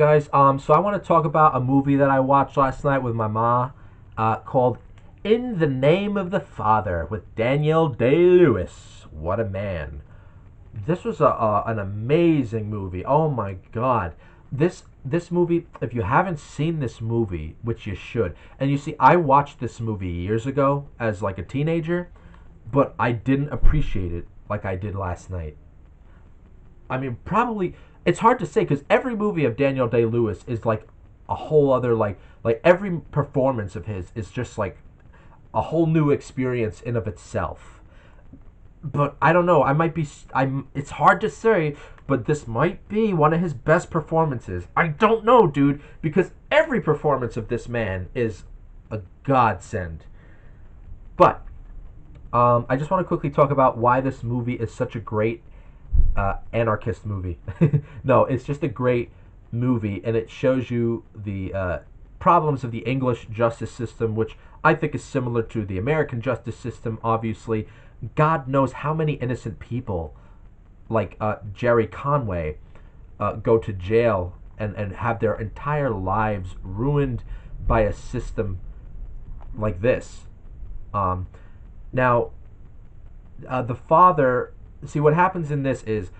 Guys, so I want to talk about a movie that I watched last night with my ma, called "In the Name of the Father" with Daniel Day-Lewis. What a man! This was an amazing movie. Oh my God, this movie. If you haven't seen this movie, which you should, and you see, I watched this movie years ago as like a teenager, but I didn't appreciate it like I did last night. I mean, probably it's hard to say because every movie of Daniel Day Lewis is like a whole other like every performance of his is just like a whole new experience in of itself. But I don't know. I might be. I'm. It's hard to say, but this might be one of his best performances. I don't know, dude, because every performance of this man is a godsend. But I just want to quickly talk about why this movie is such a great anarchist movie. No, it's just a great movie, and it shows you the problems of the English justice system, which I think is similar to the American justice system. Obviously, God knows how many innocent people, like Jerry Conway, go to jail and have their entire lives ruined by a system like this. Um, Now, the father. See, what happens in this is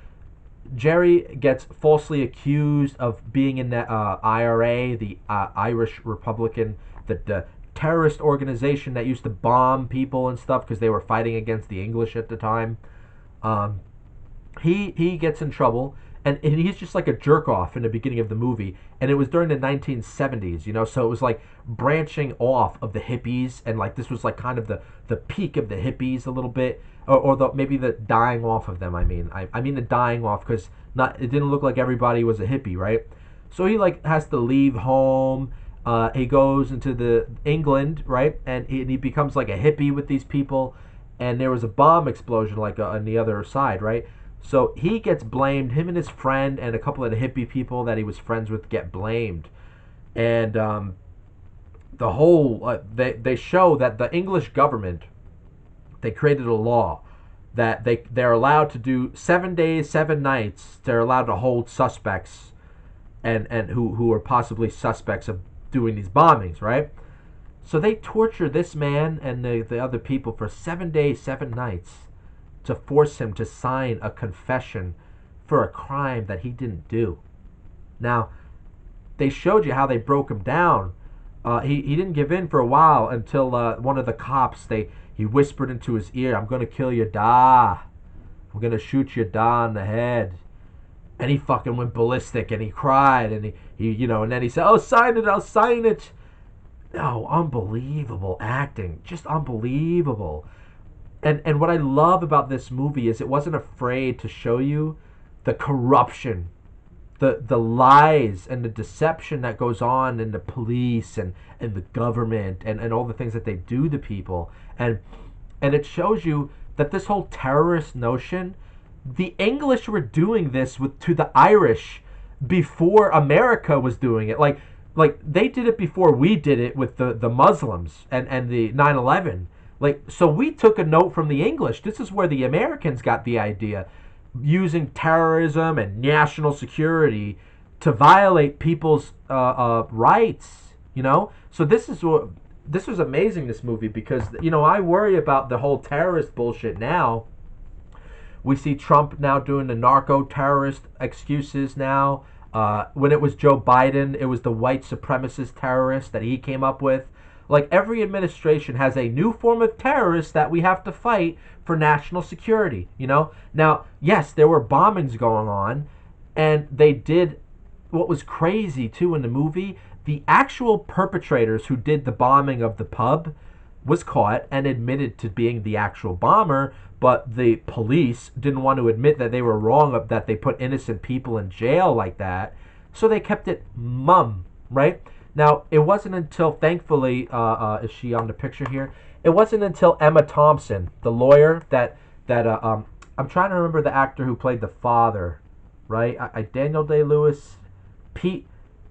Jerry gets falsely accused of being in the IRA, the Irish Republican, the terrorist organization that used to bomb people and stuff because they were fighting against the English at the time. Um, he gets in trouble, and he's just like a jerk off in the beginning of the movie, and it was during the 1970s, so it was like branching off of the hippies, and like this was like kind of the peak of the hippies a little bit, or maybe the dying off of them. I mean the dying off, because not it didn't look like everybody was a hippie, right? So he like has to leave home. He goes into the England, right, and he becomes like a hippie with these people, and there was a bomb explosion like on the other side, right? So he gets blamed. Him and his friend and a couple of the hippie people that he was friends with get blamed, and the whole they show that the English government, they created a law that they're allowed to do 7 days, 7 nights. They're allowed to hold suspects and who are possibly suspects of doing these bombings, right? So they torture this man and the other people for 7 days, 7 nights to force him to sign a confession for a crime that he didn't do. Now, they showed you how they broke him down. He didn't give in for a while until one of the cops, he whispered into his ear, "I'm gonna kill you, da. I'm gonna shoot you, da, in the head." And he fucking went ballistic and he cried and and then he said, "Oh, sign it, I'll sign it." No, unbelievable acting, just unbelievable. And what I love about this movie is it wasn't afraid to show you the corruption, the lies and the deception that goes on in the police and the government and all the things that they do to people. And it shows you that this whole terrorist notion, the English were doing this to the Irish before America was doing it. Like they did it before we did it with the Muslims and the 9/11. Like, so we took a note from the English. This is where the Americans got the idea, using terrorism and national security to violate people's rights. So this was amazing. This movie, because I worry about the whole terrorist bullshit now. We see Trump now doing the narco terrorist excuses now. When it was Joe Biden, it was the white supremacist terrorist that he came up with. Like, every administration has a new form of terrorist that we have to fight for national security. Now, yes, there were bombings going on, and they did what was crazy too in the movie. The actual perpetrators who did the bombing of the pub was caught and admitted to being the actual bomber, but the police didn't want to admit that they were wrong, that they put innocent people in jail like that, so they kept it mum, right? Now, it wasn't until, thankfully, is she on the picture here? It wasn't until Emma Thompson, the lawyer, that I'm trying to remember the actor who played the father, right? Daniel Day-Lewis, Pete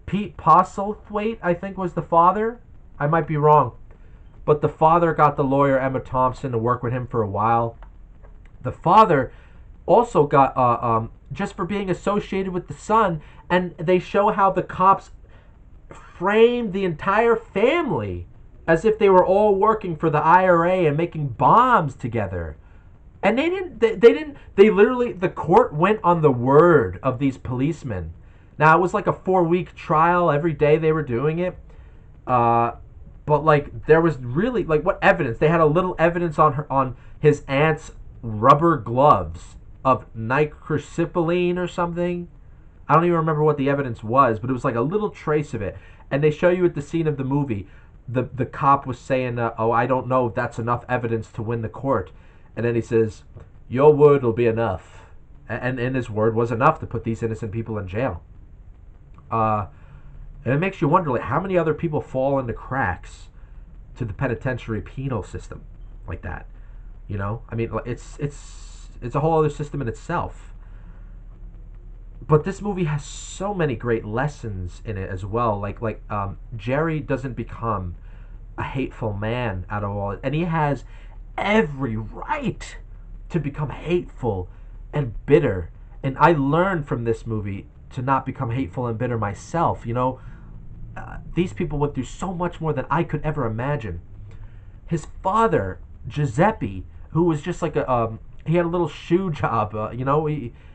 Postlethwaite, I think, was the father. I might be wrong. But the father got the lawyer Emma Thompson to work with him for a while. The father also got just for being associated with the son, and they show how the cops framed the entire family as if they were all working for the IRA and making bombs together. And they literally, the court went on the word of these policemen. Now it was like a 4 week trial. Every day they were doing it. Uh, but like there was really like what evidence? They had a little evidence on his aunt's rubber gloves of nitrocipilline or something. I don't even remember what the evidence was, but it was like a little trace of it. And they show you at the scene of the movie, the cop was saying, "Oh, I don't know if that's enough evidence to win the court," and then he says, "Your word will be enough," and his word was enough to put these innocent people in jail. Uh, and it makes you wonder, like, how many other people fall into cracks to the penitentiary penal system like that. You know, I mean, it's a whole other system in itself. But this movie has so many great lessons in it as well. Jerry doesn't become a hateful man out of all, and he has every right to become hateful and bitter. And I learned from this movie to not become hateful and bitter myself. You know, these people went through so much more than I could ever imagine. His father, Giuseppe, who was just like he had a little shoe job.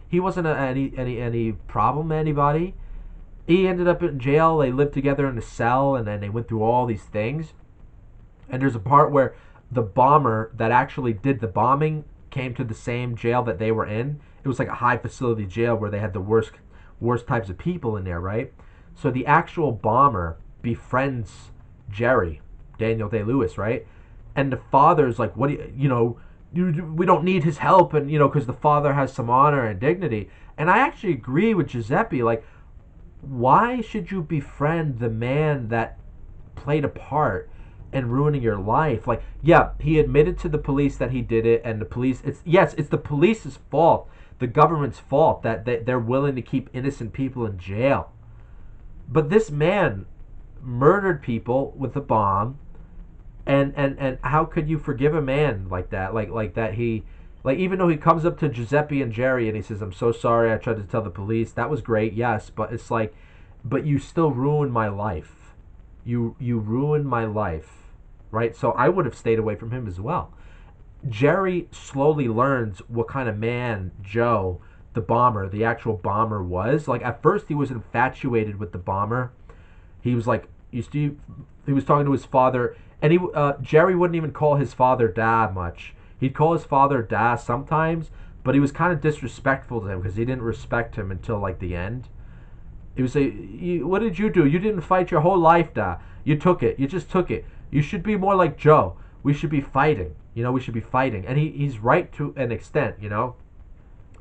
He wasn't any problem to anybody. He ended up in jail. They lived together in a cell, and then they went through all these things. And there's a part where the bomber that actually did the bombing came to the same jail that they were in. It was like a high facility jail where they had the worst types of people in there, right? So the actual bomber befriends Jerry, Daniel Day-Lewis, right? And the father's like, "What do we don't need his help," and because the father has some honor and dignity. And I actually agree with Giuseppe. Like, why should you befriend the man that played a part in ruining your life? Like, yeah, he admitted to the police that he did it, and the police, it's the police's fault, the government's fault that they're willing to keep innocent people in jail. But this man murdered people with a bomb. And how could you forgive a man like that? Like that even though he comes up to Giuseppe and Jerry and he says, "I'm so sorry, I tried to tell the police." That was great, yes, but it's like, but you still ruined my life. You ruined my life, right? So I would have stayed away from him as well. Jerry slowly learns what kind of man Joe, the bomber, the actual bomber, was. Like, at first he was infatuated with the bomber. He was like, he was talking to his father. And Jerry wouldn't even call his father Dad much. He'd call his father Dad sometimes, but he was kind of disrespectful to him because he didn't respect him until like the end. He would say, "What did you do? You didn't fight your whole life, Dad. You took it. You just took it. You should be more like Joe. We should be fighting. We should be fighting." And he's right to an extent,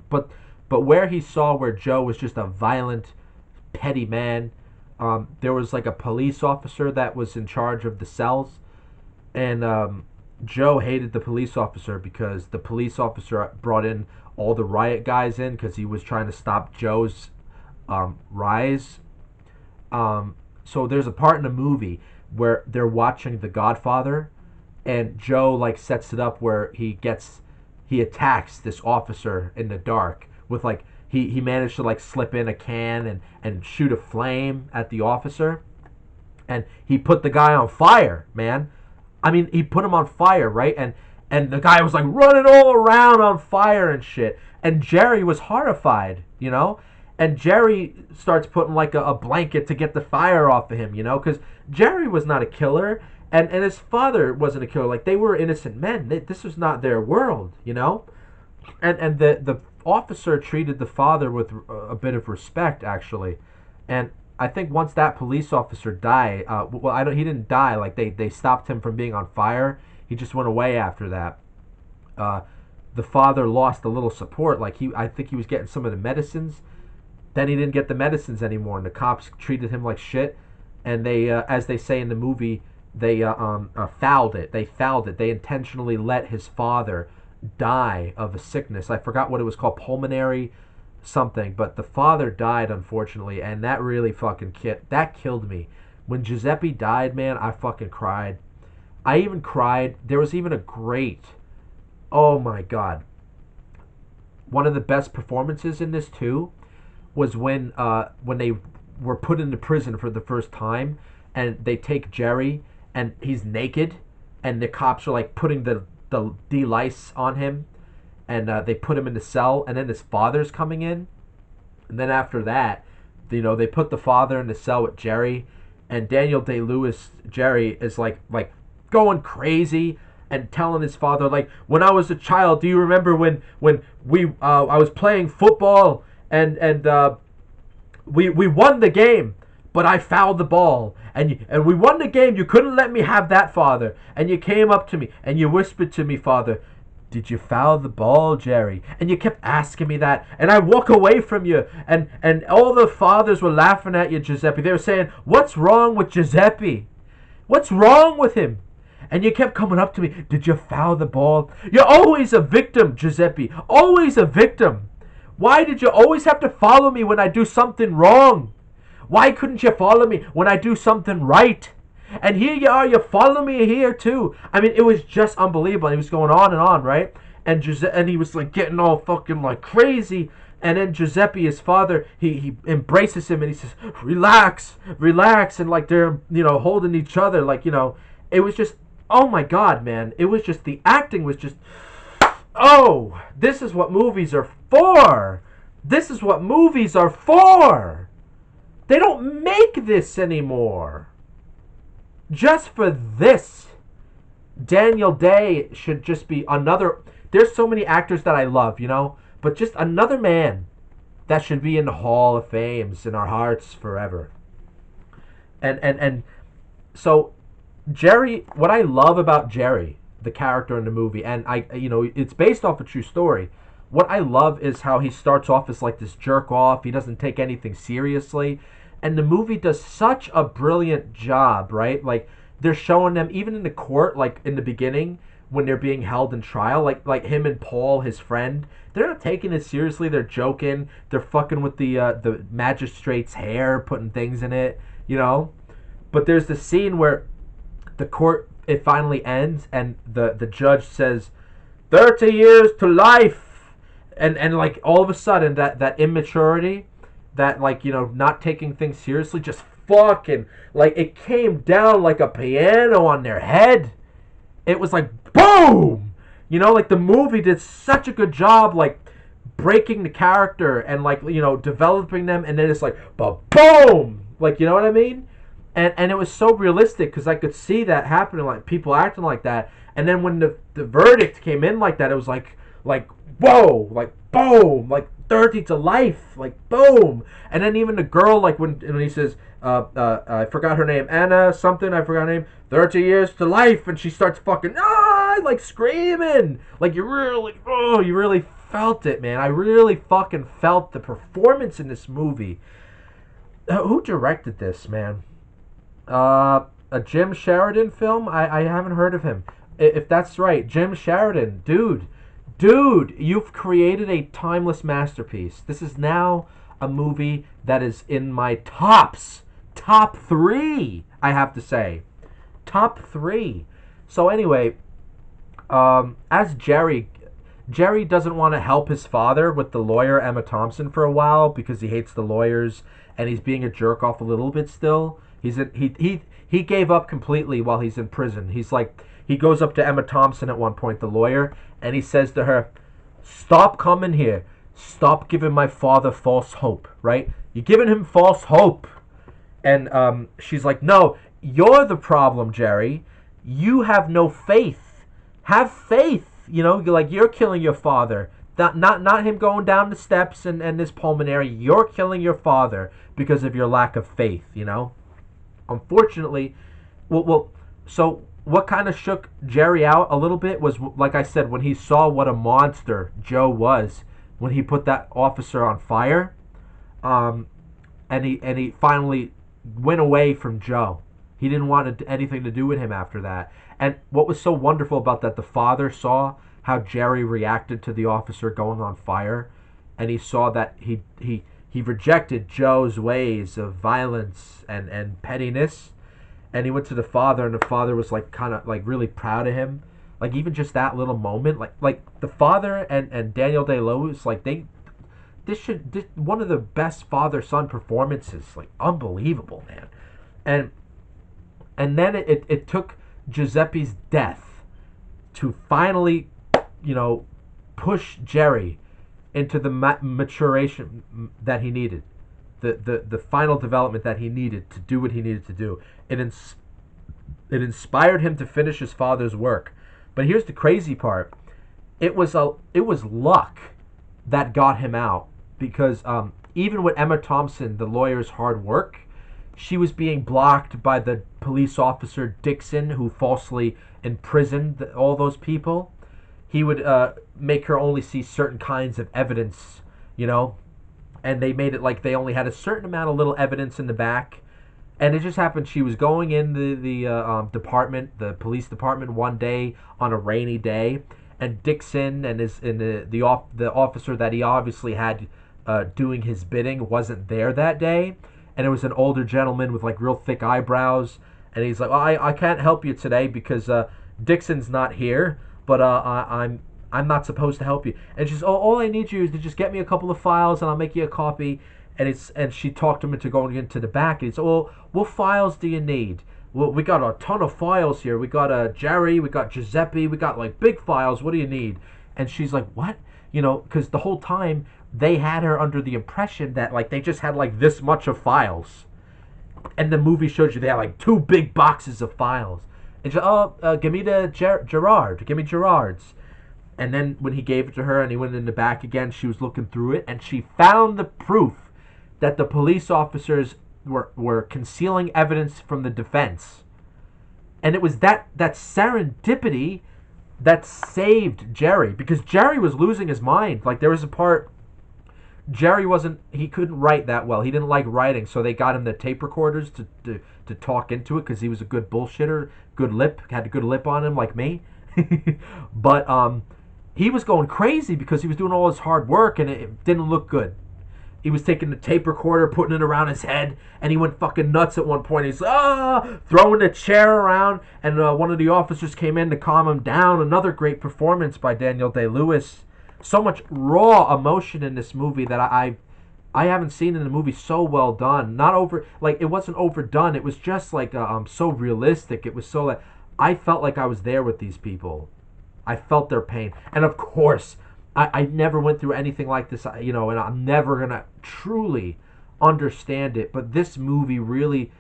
But where he saw where Joe was just a violent, petty man, there was like a police officer that was in charge of the cells. And Joe hated the police officer because the police officer brought in all the riot guys in because he was trying to stop Joe's rise. So there's a part in the movie where they're watching The Godfather, and Joe like sets it up where he attacks this officer in the dark with like he managed to like slip in a can and shoot a flame at the officer, and he put the guy on fire, man. I mean, he put him on fire, right? And the guy was like running all around on fire and shit. And Jerry was horrified, And Jerry starts putting like a blanket to get the fire off of him, because Jerry was not a killer, and his father wasn't a killer. Like, they were innocent men. This was not their world, And the officer treated the father with a bit of respect, actually. And I think once that police officer died, he didn't die. Like, they stopped him from being on fire. He just went away after that. The father lost a little support. Like, I think he was getting some of the medicines. Then he didn't get the medicines anymore, and the cops treated him like shit. And they, as they say in the movie, they fouled it. They fouled it. They intentionally let his father die of a sickness. I forgot what it was called, pulmonary something, but the father died, unfortunately, and that really fucking killed me. When Giuseppe died, man, I fucking cried. I even cried. There was even a great, oh my god, one of the best performances in this too was when they were put into prison for the first time, and they take Jerry, and he's naked, and the cops are like putting the de-lice on him, and they put him in the cell, and then his father's coming in, and then after that, they put the father in the cell with Jerry, and Daniel Day-Lewis, Jerry, is like going crazy and telling his father, like, when I was a child, do you remember when I was playing football, and we won the game, but I fouled the ball, and we won the game. You couldn't let me have that, Father, and you came up to me and you whispered to me, Father, did you foul the ball, Jerry? And you kept asking me that, and I walk away from you, and all the fathers were laughing at you, Giuseppe. They were saying, what's wrong with Giuseppe? What's wrong with him? And you kept coming up to me, did you foul the ball? You're always a victim, Giuseppe, always a victim. Why did you always have to follow me when I do something wrong? Why couldn't you follow me when I do something right? And here you are, you follow me here too. I mean, it was just unbelievable. He was going on, right? And he was like getting all fucking like crazy. And then Giuseppe, his father, he embraces him and he says, relax, and like they're, holding each other. Like, it was just, oh my God, man. It was just, the acting was just, oh, this is what movies are for. This is what movies are for. They don't make this anymore. Just for this, Daniel Day should just be another. There's so many actors that I love, but just another man that should be in the Hall of Fames in our hearts forever. And so Jerry, what I love about Jerry, the character in the movie, and it's based off a true story. What I love is how he starts off as like this jerk off. He doesn't take anything seriously. And the movie does such a brilliant job, right? Like, they're showing them, even in the court, like, in the beginning, when they're being held in trial, like him and Paul, his friend, they're not taking it seriously. They're joking. They're fucking with the magistrate's hair, putting things in it, But there's the scene where the court, it finally ends, and the judge says, 30 years to life! And like, all of a sudden, that immaturity, that, like, not taking things seriously, just fucking, like, it came down like a piano on their head. It was like, boom! Like, the movie did such a good job, like, breaking the character and, like, developing them, and then it's like, boom! Like, you know what I mean? And it was so realistic, because I could see that happening, like, people acting like that, and then when the verdict came in like that, it was like, whoa! Like, boom! Like, 30 to life, like, boom. And then even the girl, like, when he says, I forgot her name, Anna something, I forgot her name, 30 years to life, and she starts fucking, like, screaming, like, you really felt it, man. I really fucking felt the performance in this movie. Who directed this, man? A Jim Sheridan film? I haven't heard of him. If that's right, Jim Sheridan, dude, you've created a timeless masterpiece. This is now a movie that is in my top 3, I have to say. Top 3. So anyway, as Jerry doesn't want to help his father with the lawyer, Emma Thompson, for a while, because he hates the lawyers, and he's being a jerk off a little bit still. He gave up completely while he's in prison. He's like, he goes up to Emma Thompson at one point, the lawyer, and he says to her, stop coming here. Stop giving my father false hope, right? You're giving him false hope. And she's like, no, you're the problem, Jerry. You have no faith. Have faith. You're killing your father. Not him going down the steps and this pulmonary. You're killing your father because of your lack of faith, Unfortunately, so what kind of shook Jerry out a little bit was, like I said, when he saw what a monster Joe was when he put that officer on fire, and he finally went away from Joe. He didn't want anything to do with him after that. And what was so wonderful about that, the father saw how Jerry reacted to the officer going on fire, and he saw that he rejected Joe's ways of violence and pettiness. And he went to the father, and the father was like kind of like really proud of him. Like even just that little moment, like the father and Daniel Day Lewis, like this one of the best father son performances, like unbelievable, man. And and then it took Giuseppe's death to finally, you know, push Jerry into the maturation that he needed, the final development that he needed to do what he needed to do. It inspired him to finish his father's work. But here's the crazy part: it was luck that got him out, because even with Emma Thompson, the lawyer's hard work, she was being blocked by the police officer Dixon, who falsely imprisoned all those people. He would make her only see certain kinds of evidence, you know, and they made it like they only had a certain amount of little evidence in the back. And it just happened she was going in department, the police department, one day on a rainy day, and Dixon and the officer that he obviously had doing his bidding wasn't there that day, and it was an older gentleman with like real thick eyebrows, and he's like, "Oh, I can't help you today because Dixon's not here, but I'm not supposed to help you." And she's, "Oh, all I need you is to just get me a couple of files, and I'll make you a copy." And she talked him into going into the back. And he's, "Oh, what files do you need?" "Well, we got a ton of files here. We got Jerry, we got Giuseppe, we got like big files. What do you need?" And she's like, "What?" You know, because the whole time they had her under the impression that like they just had like this much of files, and the movie showed you they had like two big boxes of files. And she's, "Oh, give me the Gerard, give me Gerard's." And then when he gave it to her and he went in the back again, she was looking through it and she found the proof that the police officers were concealing evidence from the defense. And it was that serendipity that saved Jerry, because Jerry was losing his mind. Like there was a part he couldn't write that well. He didn't like writing, so they got him the tape recorders to talk into it, because he was a good bullshitter, had a good lip on him like me. But he was going crazy because he was doing all his hard work and it didn't look good. He was taking the tape recorder, putting it around his head, and he went fucking nuts at one point. He's throwing the chair around, and one of the officers came in to calm him down. Another great performance by Daniel Day Lewis. So much raw emotion in this movie that I haven't seen in a movie so well done. Not over, like it wasn't overdone. It was just like so realistic. It was so like I felt like I was there with these people. I felt their pain, and of course, I never went through anything like this, you know, and I'm never gonna truly understand it. But this movie really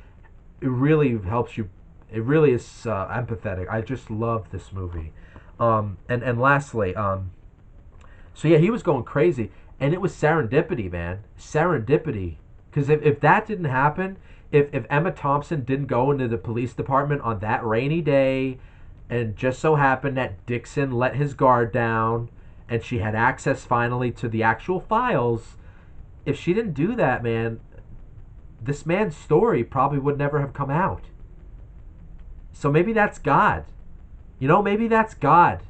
helps you. It really is empathetic. I just love this movie. And lastly, so yeah, he was going crazy, and it was serendipity, man. Serendipity, because if that didn't happen, if Emma Thompson didn't go into the police department on that rainy day, and just so happened that Dixon let his guard down, and she had access finally to the actual files, if she didn't do that, man, this man's story probably would never have come out. So maybe that's God. You know, maybe that's God.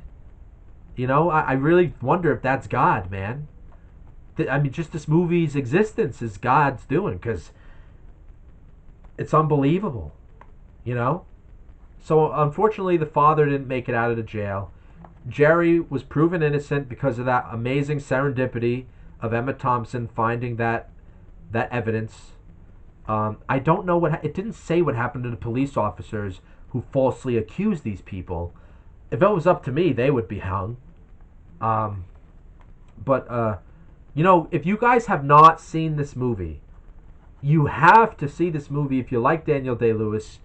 You know, I really wonder if that's God, man. I mean, just this movie's existence is God's doing, because it's unbelievable, you know? So unfortunately, the father didn't make it out of the jail. Jerry was proven innocent because of that amazing serendipity of Emma Thompson finding that evidence. I don't know it didn't say what happened to the police officers who falsely accused these people. If it was up to me, they would be hung. But you know, if you guys have not seen this movie, you have to see this movie if you like Daniel Day-Lewis.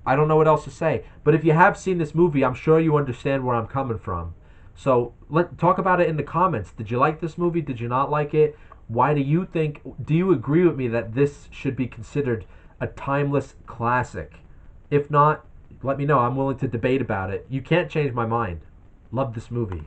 I don't know what else to say. But if you have seen this movie, I'm sure you understand where I'm coming from. So let's talk about it in the comments. Did you like this movie? Did you not like it? Why do you think? Do you agree with me that this should be considered a timeless classic? If not, let me know. I'm willing to debate about it. You can't change my mind. Love this movie.